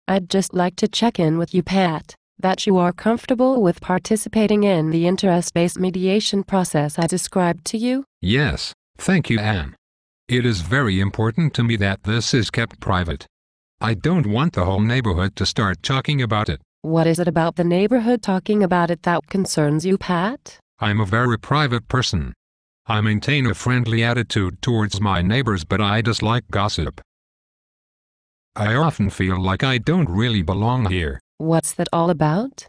I'd just like to check in with you, Pat, that you are comfortable with participating in the interest-based mediation process I described to you. Yes, thank you, Anne. It is very important to me that this is kept private. I don't want the whole neighborhood to start talking about it. What is it about the neighborhood talking about it that concerns you, Pat? I'm a very private person. I maintain a friendly attitude towards my neighbors, but I dislike gossip. I often feel like I don't really belong here. What's that all about?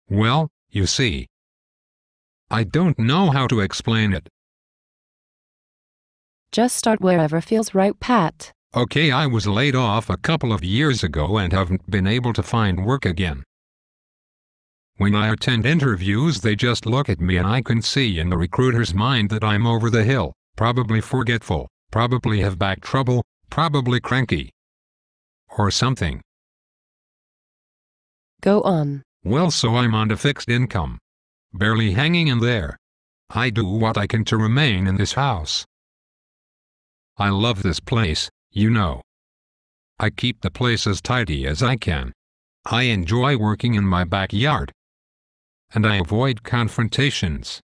Well, you see, I don't know how to explain it. Just start wherever feels right, Pat. Okay, I was laid off a couple of years ago and haven't been able to find work again. When I attend interviews, they just look at me and I can see in the recruiter's mind that I'm over the hill, probably forgetful, probably have back trouble, probably cranky. Or something. Go on. Well, so I'm on a fixed income. Barely hanging in there. I do what I can to remain in this house. I love this place, you know. I keep the place as tidy as I can. I enjoy working in my backyard. And I avoid confrontations.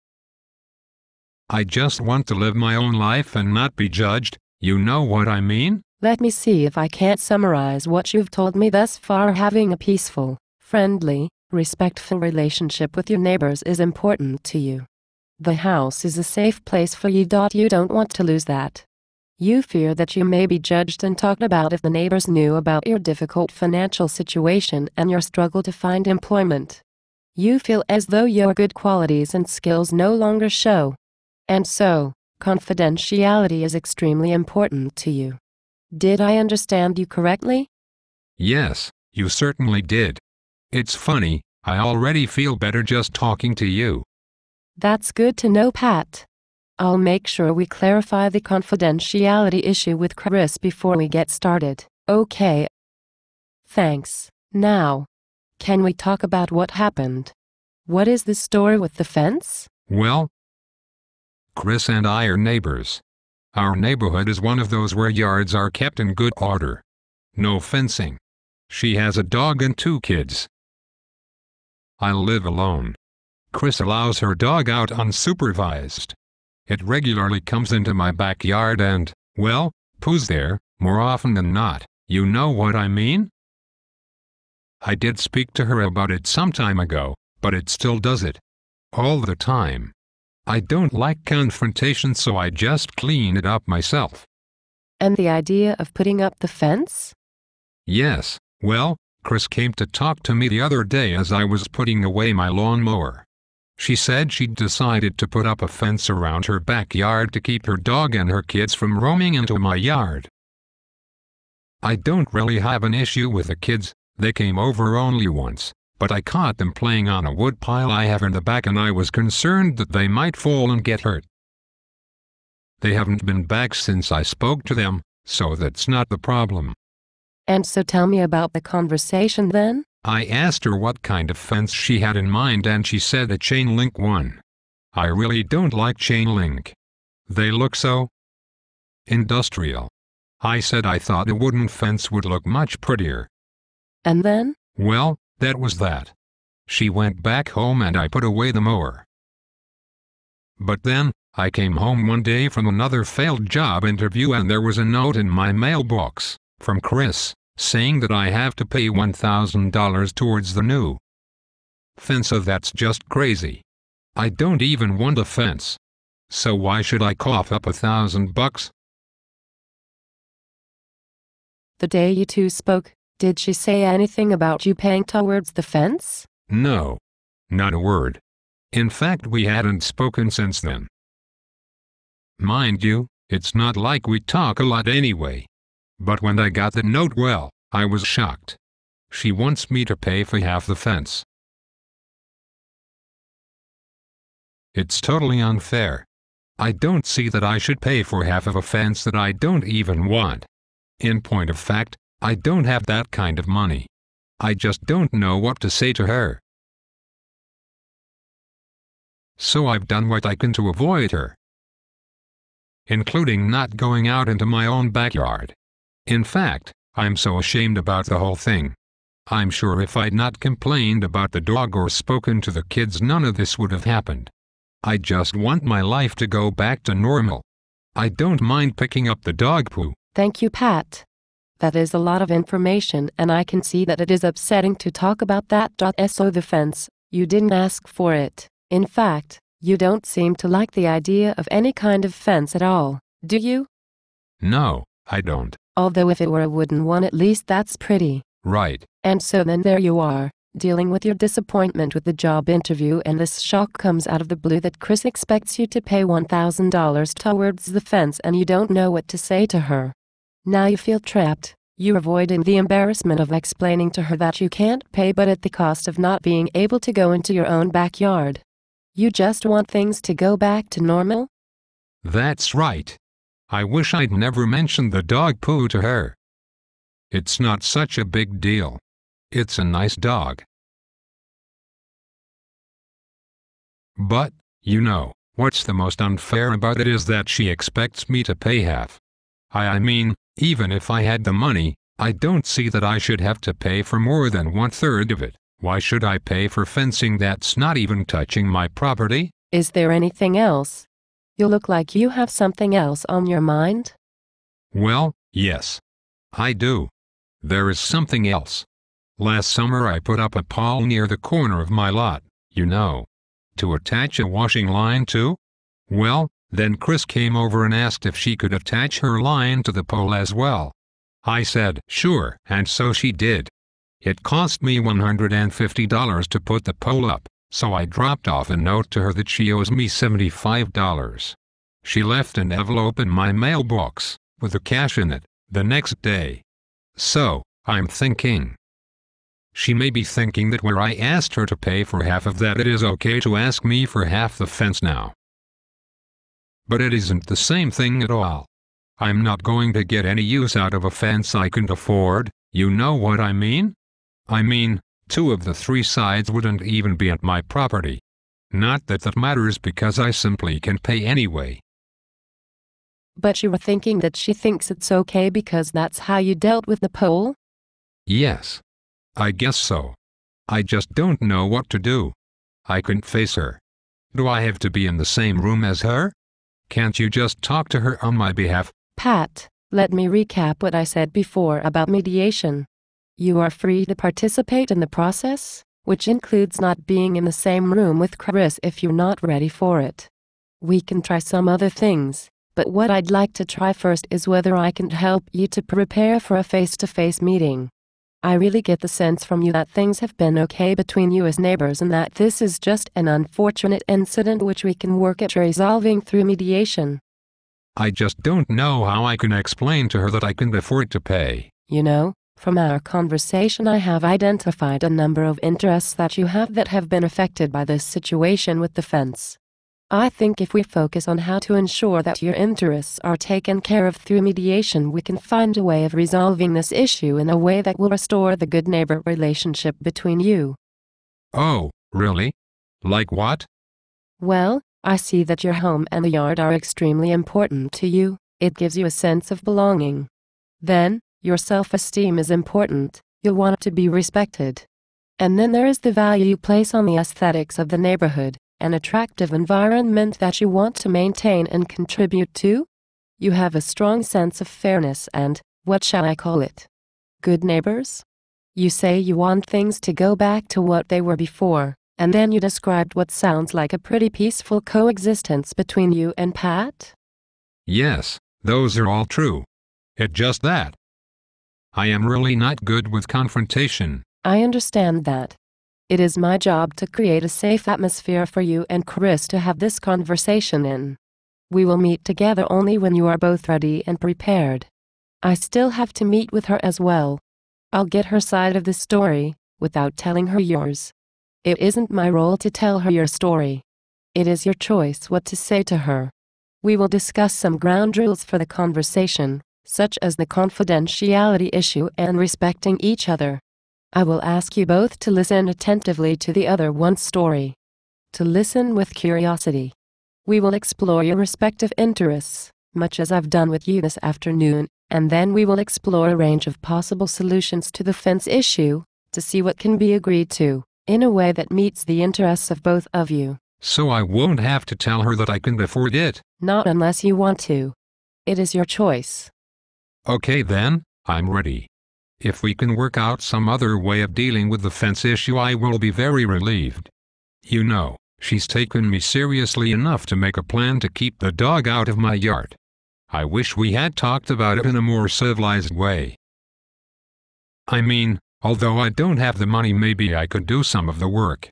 I just want to live my own life and not be judged, you know what I mean? Let me see if I can't summarize what you've told me thus far. Having a peaceful, friendly, respectful relationship with your neighbors is important to you. The house is a safe place for you. You don't want to lose that. You fear that you may be judged and talked about if the neighbors knew about your difficult financial situation and your struggle to find employment. You feel as though your good qualities and skills no longer show. And so, confidentiality is extremely important to you. Did I understand you correctly? Yes, you certainly did. It's funny, I already feel better just talking to you. That's good to know, Pat. I'll make sure we clarify the confidentiality issue with Chris before we get started, okay? Thanks. Now, can we talk about what happened? What is the story with the fence? Well, Chris and I are neighbors. Our neighborhood is one of those where yards are kept in good order. No fencing. She has a dog and 2 kids. I live alone. Chris allows her dog out unsupervised. It regularly comes into my backyard and, well, poos there, more often than not, you know what I mean? I did speak to her about it some time ago, but it still does it. All the time. I don't like confrontation, so I just clean it up myself. And the idea of putting up the fence? Yes, well, Chris came to talk to me the other day as I was putting away my lawnmower. She said she'd decided to put up a fence around her backyard to keep her dog and her kids from roaming into my yard. I don't really have an issue with the kids, they came over only once, but I caught them playing on a wood pile I have in the back and I was concerned that they might fall and get hurt. They haven't been back since I spoke to them, so that's not the problem. And so tell me about the conversation then? I asked her what kind of fence she had in mind and she said a chain link one. I really don't like chain link. They look so industrial. I said I thought a wooden fence would look much prettier. And then? Well, that was that. She went back home and I put away the mower. But then, I came home one day from another failed job interview and there was a note in my mailbox, from Chris, saying that I have to pay $1,000 towards the new fence. So that's just crazy. I don't even want a fence. So why should I cough up $1,000? The day you two spoke, did she say anything about you paying towards the fence? No. Not a word. In fact, we hadn't spoken since then. Mind you, it's not like we talk a lot anyway. But when I got the note, well, I was shocked. She wants me to pay for half the fence. It's totally unfair. I don't see that I should pay for half of a fence that I don't even want. In point of fact, I don't have that kind of money. I just don't know what to say to her. So I've done what I can to avoid her, including not going out into my own backyard. In fact, I'm so ashamed about the whole thing. I'm sure if I'd not complained about the dog or spoken to the kids, none of this would have happened. I just want my life to go back to normal. I don't mind picking up the dog poo. Thank you, Pat. That is a lot of information, and I can see that it is upsetting to talk about that. So the fence, you didn't ask for it. In fact, you don't seem to like the idea of any kind of fence at all, do you? No, I don't. Although if it were a wooden one, at least that's pretty. Right. And so then there you are, dealing with your disappointment with the job interview, and this shock comes out of the blue that Chris expects you to pay $1,000 towards the fence, and you don't know what to say to her. Now you feel trapped. You're avoiding the embarrassment of explaining to her that you can't pay, but at the cost of not being able to go into your own backyard. You just want things to go back to normal? That's right. I wish I'd never mentioned the dog poo to her. It's not such a big deal. It's a nice dog. But, you know, what's the most unfair about it is that she expects me to pay half. I mean, even if I had the money, I don't see that I should have to pay for more than 1/3 of it. Why should I pay for fencing that's not even touching my property? Is there anything else? You look like you have something else on your mind. Well, yes. I do. There is something else. Last summer I put up a pole near the corner of my lot, you know, to attach a washing line to. Well, then Chris came over and asked if she could attach her line to the pole as well. I said, sure, and so she did. It cost me $150 to put the pole up, so I dropped off a note to her that she owes me $75. She left an envelope in my mailbox, with the cash in it, the next day. So, I'm thinking. She may be thinking that where I asked her to pay for half of that, it is okay to ask me for half the fence now. But it isn't the same thing at all. I'm not going to get any use out of a fence I can't afford, you know what I mean? I mean, 2 of the 3 sides wouldn't even be at my property. Not that that matters, because I simply can pay anyway. But you were thinking that she thinks it's okay because that's how you dealt with the pole? Yes. I guess so. I just don't know what to do. I couldn't face her. Do I have to be in the same room as her? Can't you just talk to her on my behalf? Pat, let me recap what I said before about mediation. You are free to participate in the process, which includes not being in the same room with Chris if you're not ready for it. We can try some other things, but what I'd like to try first is whether I can help you to prepare for a face-to-face meeting. I really get the sense from you that things have been okay between you as neighbors, and that this is just an unfortunate incident which we can work at resolving through mediation. I just don't know how I can explain to her that I can afford to pay. You know, from our conversation I have identified a number of interests that you have that have been affected by this situation with the fence. I think if we focus on how to ensure that your interests are taken care of through mediation, we can find a way of resolving this issue in a way that will restore the good neighbor relationship between you. Oh, really? Like what? Well, I see that your home and the yard are extremely important to you. It gives you a sense of belonging. Then, your self-esteem is important. You'll want to be respected. And then there is the value you place on the aesthetics of the neighborhood, an attractive environment that you want to maintain and contribute to. You have a strong sense of fairness and, what shall I call it? Good neighbors? You say you want things to go back to what they were before, and then you described what sounds like a pretty peaceful coexistence between you and Pat? Yes, those are all true. It's just that I am really not good with confrontation. I understand that. It is my job to create a safe atmosphere for you and Chris to have this conversation in. We will meet together only when you are both ready and prepared. I still have to meet with her as well. I'll get her side of the story, without telling her yours. It isn't my role to tell her your story. It is your choice what to say to her. We will discuss some ground rules for the conversation, such as the confidentiality issue and respecting each other. I will ask you both to listen attentively to the other one's story. To listen with curiosity. We will explore your respective interests, much as I've done with you this afternoon, and then we will explore a range of possible solutions to the fence issue, to see what can be agreed to, in a way that meets the interests of both of you. So I won't have to tell her that I can afford it? Not unless you want to. It is your choice. Okay then, I'm ready. If we can work out some other way of dealing with the fence issue, I will be very relieved. You know, she's taken me seriously enough to make a plan to keep the dog out of my yard. I wish we had talked about it in a more civilized way. I mean, although I don't have the money, maybe I could do some of the work.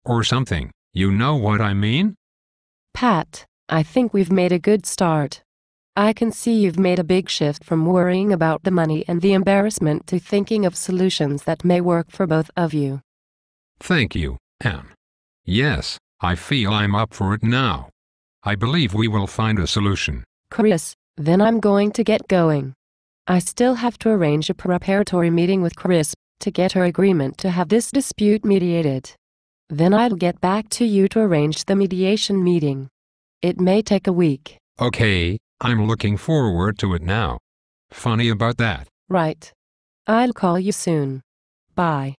Or something, you know what I mean? Pat, I think we've made a good start. I can see you've made a big shift from worrying about the money and the embarrassment to thinking of solutions that may work for both of you. Thank you, Anne. Yes, I feel I'm up for it now. I believe we will find a solution. Chris, then I'm going to get going. I still have to arrange a preparatory meeting with Chris to get her agreement to have this dispute mediated. Then I'll get back to you to arrange the mediation meeting. It may take a week. Okay, I'm looking forward to it now. Funny about that. Right. I'll call you soon. Bye.